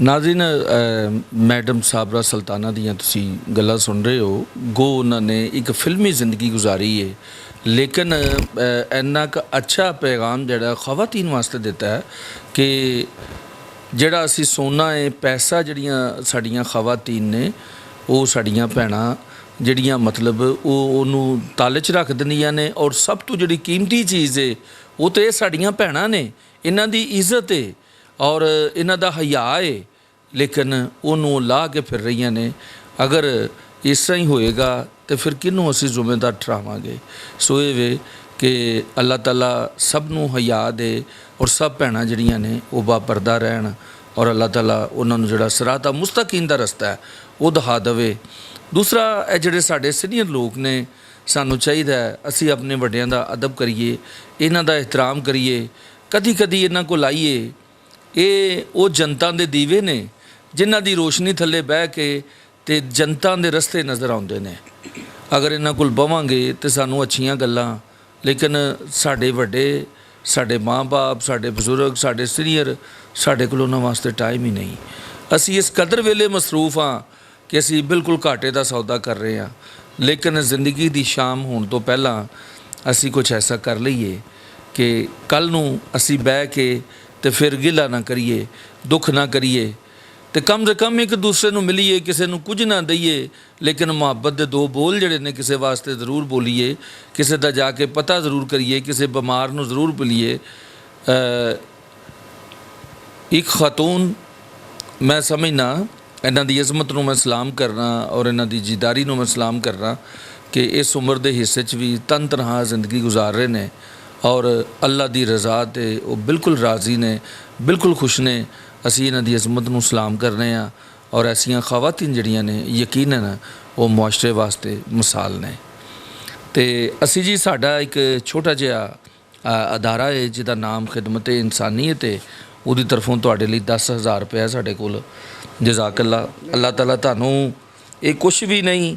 ਨਾਜ਼ਰੀਨ ਮੈਡਮ ਸਾਬਰਾ ਸੁਲਤਾਨਾ ਦੀਆਂ ਤੁਸੀਂ ਗੱਲਾਂ ਸੁਣ ਰਹੇ ਹੋ। ਗੋ ਉਹਨਾਂ ਨੇ ਇੱਕ ਫਿਲਮੀ ਜ਼ਿੰਦਗੀ ਗੁਜ਼ਾਰੀ ਹੈ, ਲੇਕਿਨ ਇੰਨਾ ਕੁ ਅੱਛਾ ਪੈਗਾਮ ਜਿਹੜਾ ਖਵਾਤੀਨ ਵਾਸਤੇ ਦਿੱਤਾ ਹੈ ਕਿ ਜਿਹੜਾ ਅਸੀਂ ਸੋਨਾ ਹੈ, ਪੈਸਾ, ਜਿਹੜੀਆਂ ਸਾਡੀਆਂ ਖਵਾਤੀਨ ਨੇ, ਉਹ ਸਾਡੀਆਂ ਭੈਣਾਂ ਜਿਹੜੀਆਂ ਮਤਲਬ ਉਹਨੂੰ ਤਾਲੇ 'ਚ ਰੱਖ ਦਿੰਦੀਆਂ ਨੇ। ਔਰ ਸਭ ਤੋਂ ਜਿਹੜੀ ਕੀਮਤੀ ਚੀਜ਼ ਹੈ ਉਹ ਤਾਂ ਇਹ ਸਾਡੀਆਂ ਭੈਣਾਂ ਨੇ, ਇਹਨਾਂ ਦੀ ਇੱਜ਼ਤ ਹੈ ਔਰ ਇਹਨਾਂ ਦਾ ਹਯਾ ਹੈ, ਲੇਕਿਨ ਉਹਨੂੰ ਲਾਹ ਕੇ ਫਿਰ ਰਹੀਆਂ ਨੇ। ਅਗਰ ਇਸ ਤਰ੍ਹਾਂ ਹੀ ਹੋਏਗਾ ਤਾਂ ਫਿਰ ਕਿਹਨੂੰ ਅਸੀਂ ਜ਼ਿੰਮੇਦਾਰ ਠਹਿਰਾਵਾਂਗੇ। ਸੋ ਇਹ ਵੇ ਕਿ ਅੱਲਾਹ ਤਾਲਾ ਸਭ ਨੂੰ ਹਯਾ ਦੇ ਔਰ ਸਭ ਭੈਣਾਂ ਜਿਹੜੀਆਂ ਨੇ ਉਹ ਬਾਪਰਦਾ ਰਹਿਣ, ਔਰ ਅੱਲਾਹ ਤਾਲਾ ਉਹਨਾਂ ਨੂੰ ਜਿਹੜਾ ਸਿਰਾਤ ਮੁਸਤਕੀਮ ਦਾ ਰਸਤਾ ਹੈ ਉਹ ਦਿਖਾ ਦੇਵੇ। ਦੂਸਰਾ, ਇਹ ਜਿਹੜੇ ਸਾਡੇ ਸੀਨੀਅਰ ਲੋਕ ਨੇ, ਸਾਨੂੰ ਚਾਹੀਦਾ ਅਸੀਂ ਆਪਣੇ ਵੱਡਿਆਂ ਦਾ ਅਦਬ ਕਰੀਏ, ਇਹਨਾਂ ਦਾ ਇਹਤਰਾਮ ਕਰੀਏ, ਕਦੀ ਕਦੀ ਇਹਨਾਂ ਕੋਲ ਆਈਏ। ਇਹ ਉਹ ਜਨਤਾ ਦੇ ਦੀਵੇ ਨੇ ਜਿਨ੍ਹਾਂ ਦੀ ਰੋਸ਼ਨੀ ਥੱਲੇ ਬਹਿ ਕੇ ਤੇ ਜਨਤਾ ਦੇ ਰਸਤੇ ਨਜ਼ਰ ਆਉਂਦੇ ਨੇ। ਅਗਰ ਇਹਨਾਂ ਕੋਲ ਬਵਾਂਗੇ ਤੇ ਸਾਨੂੰ ਅੱਛੀਆਂ ਗੱਲਾਂ, ਲੇਕਿਨ ਸਾਡੇ ਵੱਡੇ, ਸਾਡੇ ਮਾਂ-ਬਾਪ, ਸਾਡੇ ਬਜ਼ੁਰਗ, ਸਾਡੇ ਸੀਨੀਅਰ, ਸਾਡੇ ਕੋਲ ਉਹਨਾਂ ਵਾਸਤੇ ਟਾਈਮ ਹੀ ਨਹੀਂ। ਅਸੀਂ ਇਸ ਕਦਰ ਵੇਲੇ ਮਸਰੂਫ ਹਾਂ ਕਿ ਅਸੀਂ ਬਿਲਕੁਲ ਘਾਟੇ ਦਾ ਸੌਦਾ ਕਰ ਰਹੇ ਹਾਂ, ਲੇਕਿਨ ਜ਼ਿੰਦਗੀ ਦੀ ਸ਼ਾਮ ਹੋਣ ਤੋਂ ਪਹਿਲਾਂ ਅਸੀਂ ਕੁਝ ਐਸਾ ਕਰ ਲਈਏ ਕਿ ਕੱਲ੍ਹ ਨੂੰ ਅਸੀਂ ਬਹਿ ਕੇ ਤੇ ਫਿਰ ਗਿਲਾ ਨਾ ਕਰੀਏ, ਦੁੱਖ ਨਾ ਕਰੀਏ, ਤੇ ਕਮ ਸੇ ਕਮ ਇੱਕ ਦੂਸਰੇ ਨੂੰ ਮਿਲੀਏ, ਕਿਸੇ ਨੂੰ ਕੁਝ ਨਾ ਦਈਏ, ਲੇਕਿਨ ਮੁਹੱਬਤ ਦੇ ਦੋ ਬੋਲ ਜਿਹੜੇ ਨੇ ਕਿਸੇ ਵਾਸਤੇ ਜ਼ਰੂਰ ਬੋਲੀਏ, ਕਿਸੇ ਦਾ ਜਾ ਕੇ ਪਤਾ ਜ਼ਰੂਰ ਕਰੀਏ, ਕਿਸੇ ਬਿਮਾਰ ਨੂੰ ਜ਼ਰੂਰ ਮਿਲੀਏ। ਇੱਕ ਖਾਤੂਨ, ਮੈਂ ਸਮਝਣਾ ਇਹਨਾਂ ਦੀ ਅਜ਼ਮਤ ਨੂੰ ਮੈਂ ਸਲਾਮ ਕਰਨਾ ਔਰ ਇਹਨਾਂ ਦੀ ਜੀਦਾਰੀ ਨੂੰ ਮੈਂ ਸਲਾਮ ਕਰਨਾ ਕਿ ਇਸ ਉਮਰ ਦੇ ਹਿੱਸੇ 'ਚ ਵੀ ਤਨ ਤਨਹਾ ਜ਼ਿੰਦਗੀ ਗੁਜ਼ਾਰ ਰਹੇ ਨੇ ਔਰ ਅੱਲਾ ਦੀ ਰਜ਼ਾ 'ਤੇ ਉਹ ਬਿਲਕੁਲ ਰਾਜ਼ੀ ਨੇ, ਬਿਲਕੁਲ ਖੁਸ਼ ਨੇ। ਅਸੀਂ ਇਹਨਾਂ ਦੀ ਅਜ਼ਮਤ ਨੂੰ ਸਲਾਮ ਕਰ ਰਹੇ ਹਾਂ ਔਰ ਐਸੀਆਂ ਖਵਾਤੀਨ ਜਿਹੜੀਆਂ ਨੇ ਯਕੀਨਨ ਉਹ ਮੁਆਸ਼ਰੇ ਵਾਸਤੇ ਮਿਸਾਲ ਨੇ। ਅਤੇ ਅਸੀਂ ਜੀ, ਸਾਡਾ ਇੱਕ ਛੋਟਾ ਜਿਹਾ ਅਦਾਰਾ ਹੈ ਜਿਹਦਾ ਨਾਮ ਖਿਦਮਤ ਇਨਸਾਨੀਅਤ ਹੈ, ਉਹਦੀ ਤਰਫੋਂ ਤੁਹਾਡੇ ਲਈ 10,000 ਰੁਪਇਆ ਸਾਡੇ ਕੋਲ। ਜਜ਼ਾਕੱਲਾ, ਅੱਲਾਹ ਤਾਲਾ ਤੁਹਾਨੂੰ, ਇਹ ਕੁਛ ਵੀ ਨਹੀਂ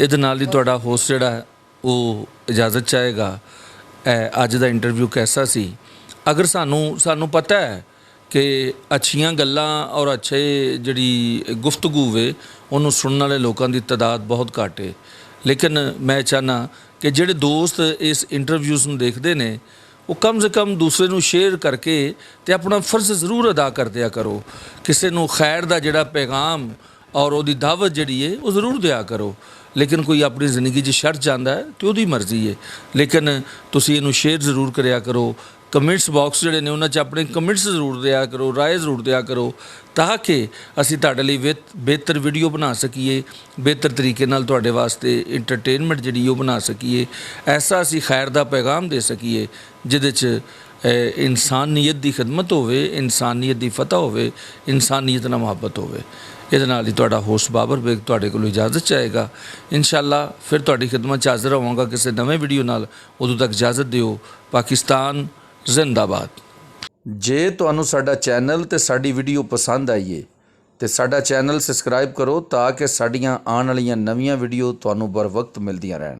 ਇਹਦੇ ਨਾਲ ਹੀ ਤੁਹਾਡਾ ਹੋਸਟ ਜਿਹੜਾ ਹੈ ਉਹ ਇਜਾਜ਼ਤ ਚਾਹੇਗਾ ਅੱਜ ਦਾ ਇੰਟਰਵਿਊ ਕੈਸਾ ਸੀ। ਅਗਰ ਸਾਨੂੰ ਪਤਾ ਹੈ ਕਿ ਅੱਛੀਆਂ ਗੱਲਾਂ ਔਰ ਅੱਛੇ ਜਿਹੜੀ ਗੁਫ਼ਤਗੂ ਵੇ ਉਹਨੂੰ ਸੁਣਨ ਵਾਲੇ ਲੋਕਾਂ ਦੀ ਤਾਦਾਦ ਬਹੁਤ ਘੱਟ ਹੈ, ਲੇਕਿਨ ਮੈਂ ਚਾਹੁੰਦਾ ਕਿ ਜਿਹੜੇ ਦੋਸਤ ਇਸ ਇੰਟਰਵਿਊਜ਼ ਨੂੰ ਦੇਖਦੇ ਨੇ ਉਹ ਕਮ ਸੇ ਕਮ ਦੂਸਰੇ ਨੂੰ ਸ਼ੇਅਰ ਕਰਕੇ ਤੇ ਆਪਣਾ ਫਰਜ਼ ਜ਼ਰੂਰ ਅਦਾ ਕਰ ਦਿਆ ਕਰੋ। ਕਿਸੇ ਨੂੰ ਖੈਰ ਦਾ ਜਿਹੜਾ ਪੈਗਾਮ ਔਰ ਉਹਦੀ ਦਾਵਤ ਜਿਹੜੀ ਹੈ ਉਹ ਜ਼ਰੂਰ ਦਿਆ ਕਰੋ। ਲੇਕਿਨ ਕੋਈ ਆਪਣੀ ਜ਼ਿੰਦਗੀ 'ਚ ਛੱਡ ਜਾਂਦਾ ਹੈ ਤੇ ਉਹਦੀ ਮਰਜ਼ੀ ਹੈ, ਲੇਕਿਨ ਤੁਸੀਂ ਇਹਨੂੰ ਸ਼ੇਅਰ ਜ਼ਰੂਰ ਕਰਿਆ ਕਰੋ। ਕਮੈਂਟਸ ਬਾਕਸ ਜਿਹੜੇ ਨੇ ਉਹਨਾਂ 'ਚ ਆਪਣੇ ਕਮੈਂਟਸ ਜ਼ਰੂਰ ਦਿਆ ਕਰੋ, ਰਾਏ ਜ਼ਰੂਰ ਦਿਆ ਕਰੋ, ਤਾਂ ਕਿ ਅਸੀਂ ਤੁਹਾਡੇ ਲਈ ਬਿਹਤਰ ਵੀਡੀਓ ਬਣਾ ਸਕੀਏ, ਬਿਹਤਰ ਤਰੀਕੇ ਨਾਲ ਤੁਹਾਡੇ ਵਾਸਤੇ ਇੰਟਰਟੇਨਮੈਂਟ ਜਿਹੜੀ ਉਹ ਬਣਾ ਸਕੀਏ, ਐਸਾ ਅਸੀਂ ਖੈਰ ਦਾ ਪੈਗਾਮ ਦੇ ਸਕੀਏ ਜਿਹਦੇ 'ਚ ਇਨਸਾਨੀਅਤ ਦੀ ਖਿਦਮਤ ਹੋਵੇ, ਇਨਸਾਨੀਅਤ ਦੀ ਫਤਹ ਹੋਵੇ, ਇਨਸਾਨੀਅਤ ਨਾਲ ਮੁਹੱਬਤ ਹੋਵੇ। ਇਹਦੇ ਨਾਲ ਹੀ ਤੁਹਾਡਾ ਹੋਸਟ ਬਾਬਰ ਬੇਗ ਤੁਹਾਡੇ ਕੋਲੋਂ ਇਜਾਜ਼ਤ ਚਾਹੇਗਾ। ਇਨਸ਼ਾਅੱਲਾ ਫਿਰ ਤੁਹਾਡੀ ਖਿਦਮਤ 'ਚ ਹਾਜ਼ਰ ਹੋਵਾਂਗਾ ਕਿਸੇ ਨਵੇਂ ਵੀਡੀਓ ਨਾਲ। ਉਦੋਂ ਤੱਕ ਇਜਾਜ਼ਤ ਦਿਓ। ਪਾਕਿਸਤਾਨ ਜ਼ਿੰਦਾਬਾਦ। ਜੇ ਤੁਹਾਨੂੰ ਸਾਡਾ ਚੈਨਲ ਤੇ ਸਾਡੀ ਵੀਡੀਓ ਪਸੰਦ ਆਈਏ ਤੇ ਸਾਡਾ ਚੈਨਲ ਸਬਸਕ੍ਰਾਈਬ ਕਰੋ ਤਾਂ ਕਿ ਸਾਡੀਆਂ ਆਉਣ ਵਾਲੀਆਂ ਨਵੀਆਂ ਵੀਡੀਓ ਤੁਹਾਨੂੰ ਬਰ ਵਕਤ ਮਿਲਦੀਆਂ ਰਹਿਣ।